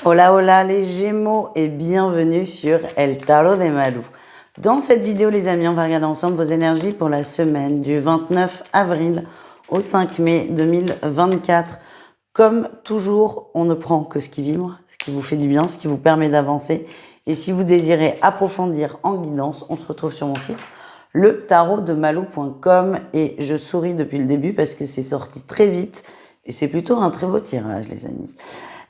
Hola hola les Gémeaux et bienvenue sur El Tarot de Malou. Dans cette vidéo les amis, on va regarder ensemble vos énergies pour la semaine du 29 avril au 5 mai 2024. Comme toujours, on ne prend que ce qui vibre, ce qui vous fait du bien, ce qui vous permet d'avancer. Et si vous désirez approfondir en guidance, on se retrouve sur mon site letarotdemalou.com et je souris depuis le début parce que c'est sorti très vite et c'est plutôt un très beau tirage les amis.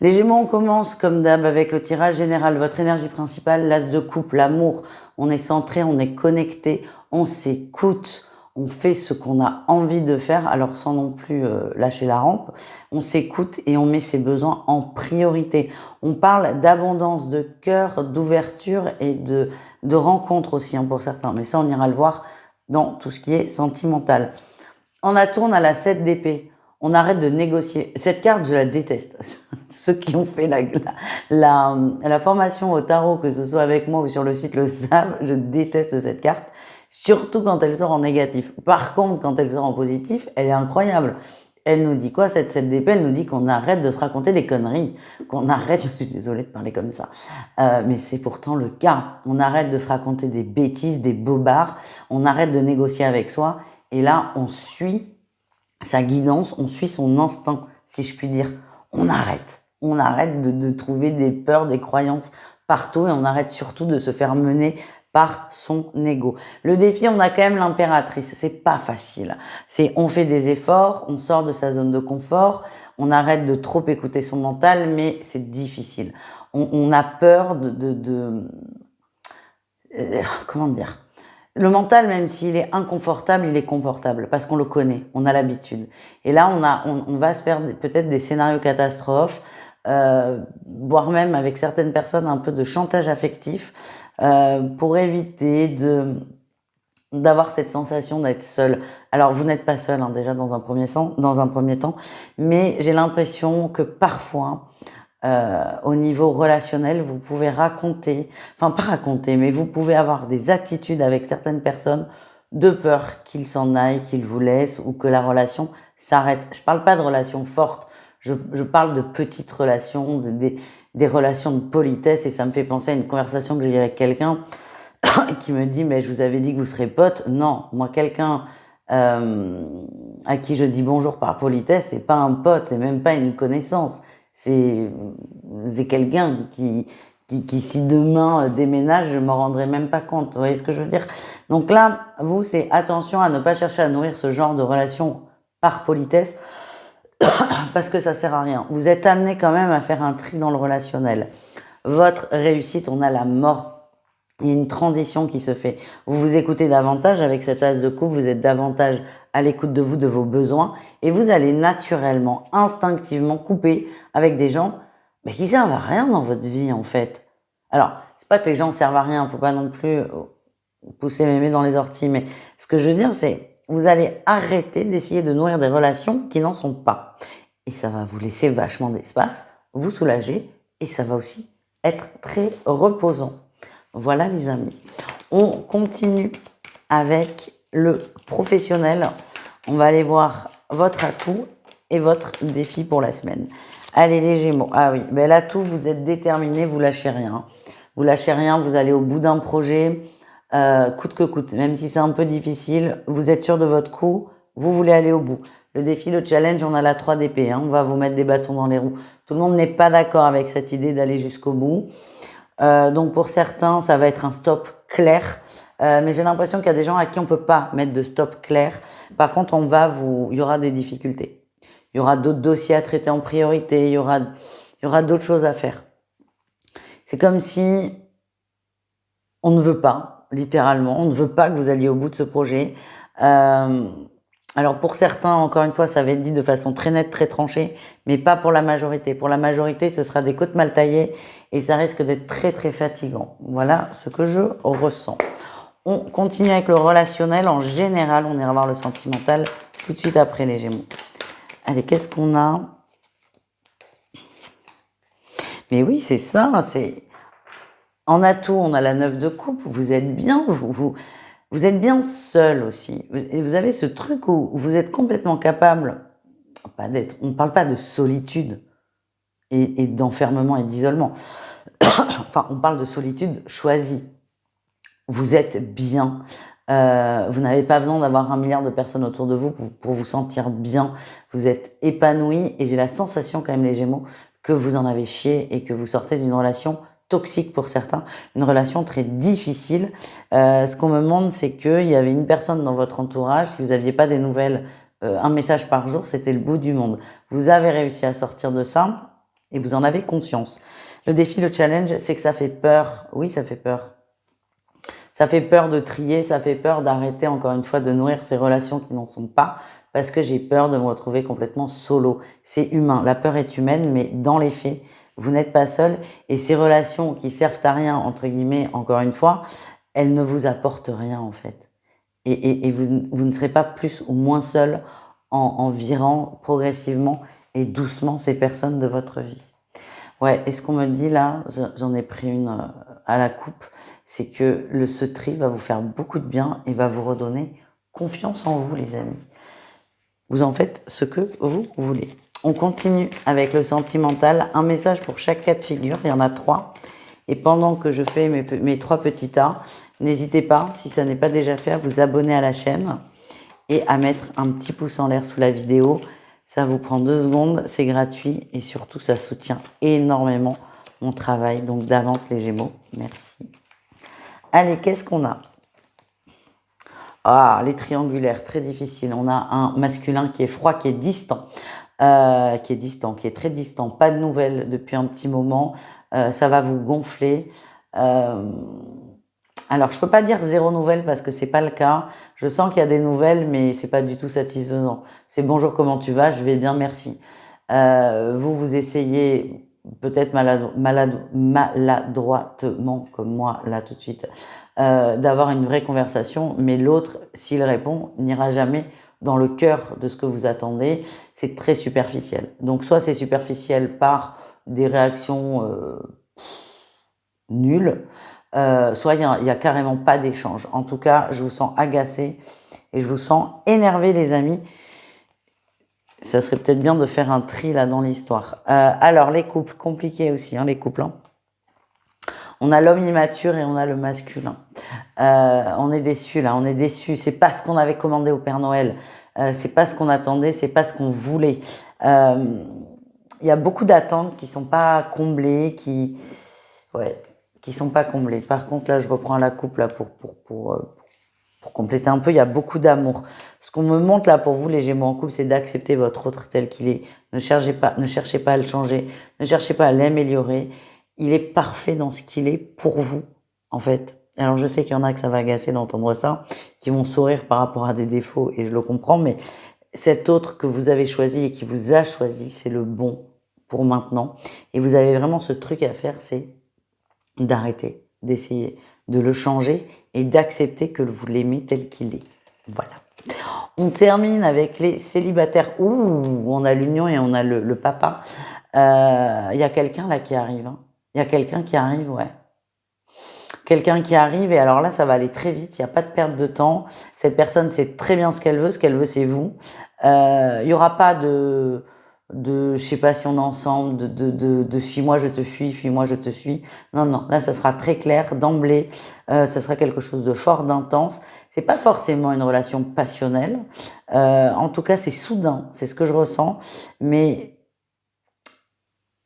Les Gémeaux, on commence comme d'hab avec le tirage général. Votre énergie principale, l'as de coupe, l'amour. On est centré, on est connecté, on s'écoute, on fait ce qu'on a envie de faire, alors sans non plus lâcher la rampe. On s'écoute et on met ses besoins en priorité. On parle d'abondance, de cœur, d'ouverture et de rencontre aussi pour certains. Mais ça, on ira le voir dans tout ce qui est sentimental. En atout, on a la 7 d'épée. On arrête de négocier. Cette carte, je la déteste. Ceux qui ont fait la formation au tarot, que ce soit avec moi ou sur le site, le savent. Je déteste cette carte, surtout quand elle sort en négatif. Par contre, quand elle sort en positif, elle est incroyable. Elle nous dit quoi, cette 7 d'épée? Elle nous dit qu'on arrête de se raconter des conneries, qu'on arrête, je suis désolée de parler comme ça, mais c'est pourtant le cas. On arrête de se raconter des bêtises, des bobards, on arrête de négocier avec soi, et là, on suit sa guidance, on suit son instinct, si je puis dire. On arrête de trouver des peurs, des croyances partout et on arrête surtout de se faire mener par son ego. Le défi, on a quand même l'impératrice. C'est pas facile. On fait des efforts, on sort de sa zone de confort, on arrête de trop écouter son mental, mais c'est difficile. On a peur comment dire? Le mental, même s'il est inconfortable, il est confortable parce qu'on le connaît, on a l'habitude. Et là, on va se faire peut-être des scénarios catastrophes, voire même avec certaines personnes un peu de chantage affectif pour éviter d'avoir cette sensation d'être seul. Alors, vous n'êtes pas seul déjà dans un premier temps, mais j'ai l'impression que parfois, au niveau relationnel, vous pouvez pas raconter, mais vous pouvez avoir des attitudes avec certaines personnes de peur qu'ils s'en aillent, qu'ils vous laissent ou que la relation s'arrête. Je parle pas de relations fortes, je parle de petites relations, des relations de politesse et ça me fait penser à une conversation que j'ai eue avec quelqu'un qui me dit mais je vous avais dit que vous serez potes. Non, moi quelqu'un à qui je dis bonjour par politesse, c'est pas un pote, c'est même pas une connaissance. C'est quelqu'un qui si demain déménage, je m'en rendrai même pas compte. Vous voyez ce que je veux dire? Donc là, vous, c'est attention à ne pas chercher à nourrir ce genre de relation par politesse parce que ça sert à rien. Vous êtes amené quand même à faire un tri dans le relationnel. Votre réussite, on a la mort. Il y a une transition qui se fait. Vous vous écoutez davantage avec cet as de coupe, vous êtes davantage à l'écoute de vous, de vos besoins, et vous allez naturellement, instinctivement couper avec des gens qui servent à rien dans votre vie en fait. Alors, c'est pas que les gens servent à rien, faut pas non plus pousser mémé dans les orties, mais ce que je veux dire c'est, vous allez arrêter d'essayer de nourrir des relations qui n'en sont pas. Et ça va vous laisser vachement d'espace, vous soulager, et ça va aussi être très reposant. Voilà les amis. On continue avec le professionnel. On va aller voir votre atout et votre défi pour la semaine. Allez les Gémeaux. Ah oui, ben l'atout, vous êtes déterminés, vous lâchez rien. Vous lâchez rien, vous allez au bout d'un projet, coûte que coûte. Même si c'est un peu difficile, vous êtes sûr de votre coup, vous voulez aller au bout. Le défi, le challenge, on a la 3 d'épée. On va vous mettre des bâtons dans les roues. Tout le monde n'est pas d'accord avec cette idée d'aller jusqu'au bout. Donc pour certains, ça va être un stop clair. Mais j'ai l'impression qu'il y a des gens à qui on peut pas mettre de stop clair. Par contre, il y aura des difficultés. Il y aura d'autres dossiers à traiter en priorité. Il y aura d'autres choses à faire. C'est comme si on ne veut pas, littéralement, on ne veut pas que vous alliez au bout de ce projet. Alors pour certains, encore une fois, ça va être dit de façon très nette, très tranchée, mais pas pour la majorité. Pour la majorité, ce sera des côtes mal taillées et ça risque d'être très très fatigant. Voilà ce que je ressens. On continue avec le relationnel. En général, on ira voir le sentimental tout de suite après les Gémeaux. Allez, qu'est-ce qu'on a? Mais oui, c'est ça. En atout, on a la 9 de coupe. Vous êtes bien, vous êtes bien seul aussi. Vous avez ce truc où vous êtes complètement capable, on ne parle pas de solitude, et d'enfermement et d'isolement. Enfin, on parle de solitude choisie. Vous êtes bien. Vous n'avez pas besoin d'avoir 1 milliard de personnes autour de vous pour vous sentir bien. Vous êtes épanoui et j'ai la sensation quand même, les Gémeaux, que vous en avez chié et que vous sortez d'une relation toxique pour certains, une relation très difficile. Ce qu'on me demande, c'est qu'il y avait une personne dans votre entourage, si vous n'aviez pas des nouvelles, un message par jour, c'était le bout du monde. Vous avez réussi à sortir de ça et vous en avez conscience. Le défi, le challenge, c'est que ça fait peur. Oui, ça fait peur. Ça fait peur de trier, ça fait peur d'arrêter encore une fois de nourrir ces relations qui n'en sont pas, parce que j'ai peur de me retrouver complètement solo. C'est humain, la peur est humaine, mais dans les faits, vous n'êtes pas seul, et ces relations qui servent à rien, entre guillemets, encore une fois, elles ne vous apportent rien en fait. Et vous ne serez pas plus ou moins seul en virant progressivement et doucement ces personnes de votre vie. Ouais, et ce qu'on me dit là, j'en ai pris une à la coupe, c'est que ce tri va vous faire beaucoup de bien et va vous redonner confiance en vous, les amis. Vous en faites ce que vous voulez. On continue avec le sentimental. Un message pour chaque cas de figure, il y en a 3. Et pendant que je fais mes 3 petits tas, n'hésitez pas, si ça n'est pas déjà fait, à vous abonner à la chaîne et à mettre un petit pouce en l'air sous la vidéo. Ça vous prend 2 secondes, c'est gratuit et surtout ça soutient énormément mon travail. Donc d'avance les Gémeaux, merci. Allez, qu'est-ce qu'on a? Ah, les triangulaires, très difficile. On a un masculin qui est froid, qui est distant. Qui est très distant. Pas de nouvelles depuis un petit moment. Ça va vous gonfler. Alors, je peux pas dire 0 nouvelles parce que c'est pas le cas. Je sens qu'il y a des nouvelles, mais c'est pas du tout satisfaisant. C'est bonjour, comment tu vas? Je vais bien, merci. Vous essayez peut-être maladroitement, comme moi là tout de suite, d'avoir une vraie conversation, mais l'autre, s'il répond, n'ira jamais dans le cœur de ce que vous attendez. C'est très superficiel. Donc, soit c'est superficiel par des réactions nulles, soit il y a carrément pas d'échange. En tout cas, je vous sens agacé et je vous sens énervé, les amis. Ça serait peut-être bien de faire un tri là dans l'histoire. Alors, les couples, compliqués aussi, hein, les couples. Hein. On a l'homme immature et on a le masculin. On est déçus là, on est déçus. C'est pas ce qu'on avait commandé au Père Noël. C'est pas ce qu'on attendait, c'est pas ce qu'on voulait. Il y a beaucoup d'attentes qui sont pas comblées, qui sont pas comblées. Par contre, là, je reprends la coupe là pour compléter un peu. Il y a beaucoup d'amour. Ce qu'on me montre là pour vous, les Gémeaux en couple, c'est d'accepter votre autre tel qu'il est. Ne cherchez pas à le changer. Ne cherchez pas à l'améliorer. Il est parfait dans ce qu'il est pour vous, en fait. Alors, je sais qu'il y en a que ça va agacer d'entendre ça, qui vont sourire par rapport à des défauts, et je le comprends, mais cet autre que vous avez choisi et qui vous a choisi, c'est le bon pour maintenant. Et vous avez vraiment ce truc à faire, c'est d'arrêter, d'essayer de le changer et d'accepter que vous l'aimez tel qu'il est. Voilà. On termine avec les célibataires. Ouh, on a l'union et on a le papa. Il y a quelqu'un là qui arrive. Hein. Il y a quelqu'un qui arrive, ouais. Quelqu'un qui arrive et alors là, ça va aller très vite. Il n'y a pas de perte de temps. Cette personne sait très bien ce qu'elle veut. Ce qu'elle veut, c'est vous. Il y aura pas je sais pas si on est ensemble, de fuis-moi, je te fuis-moi, je te suis. Non, là, ça sera très clair d'emblée. Ça sera quelque chose de fort, d'intense. C'est pas forcément une relation passionnelle. En tout cas, c'est soudain. C'est ce que je ressens. Mais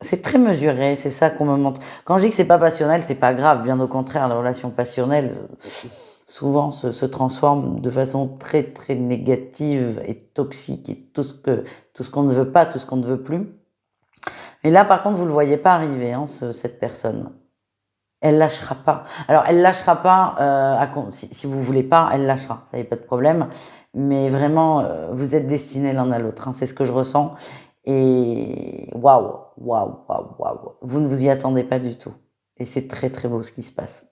c'est très mesuré, c'est ça qu'on me montre. Quand je dis que c'est pas passionnel, c'est pas grave. Bien au contraire, la relation passionnelle, souvent se transforme de façon très très négative et toxique et tout ce qu'on ne veut pas, tout ce qu'on ne veut plus. Mais là, par contre, vous le voyez pas arriver, hein, cette personne. Elle lâchera pas. Alors, elle lâchera pas. Si vous voulez pas, elle lâchera. Ça y a pas de problème. Mais vraiment, vous êtes destinés l'un à l'autre. Hein, c'est ce que je ressens. Et waouh. Vous ne vous y attendez pas du tout. Et c'est très très beau ce qui se passe.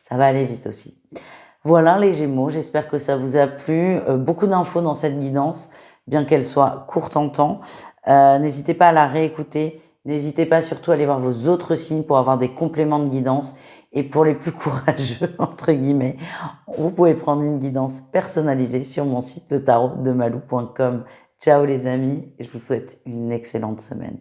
Ça va aller vite aussi. Voilà les Gémeaux, j'espère que ça vous a plu. Beaucoup d'infos dans cette guidance, bien qu'elle soit courte en temps. N'hésitez pas à la réécouter. N'hésitez pas surtout à aller voir vos autres signes pour avoir des compléments de guidance. Et pour les plus courageux, entre guillemets, vous pouvez prendre une guidance personnalisée sur mon site letarotdemalou.com. Ciao les amis, et je vous souhaite une excellente semaine.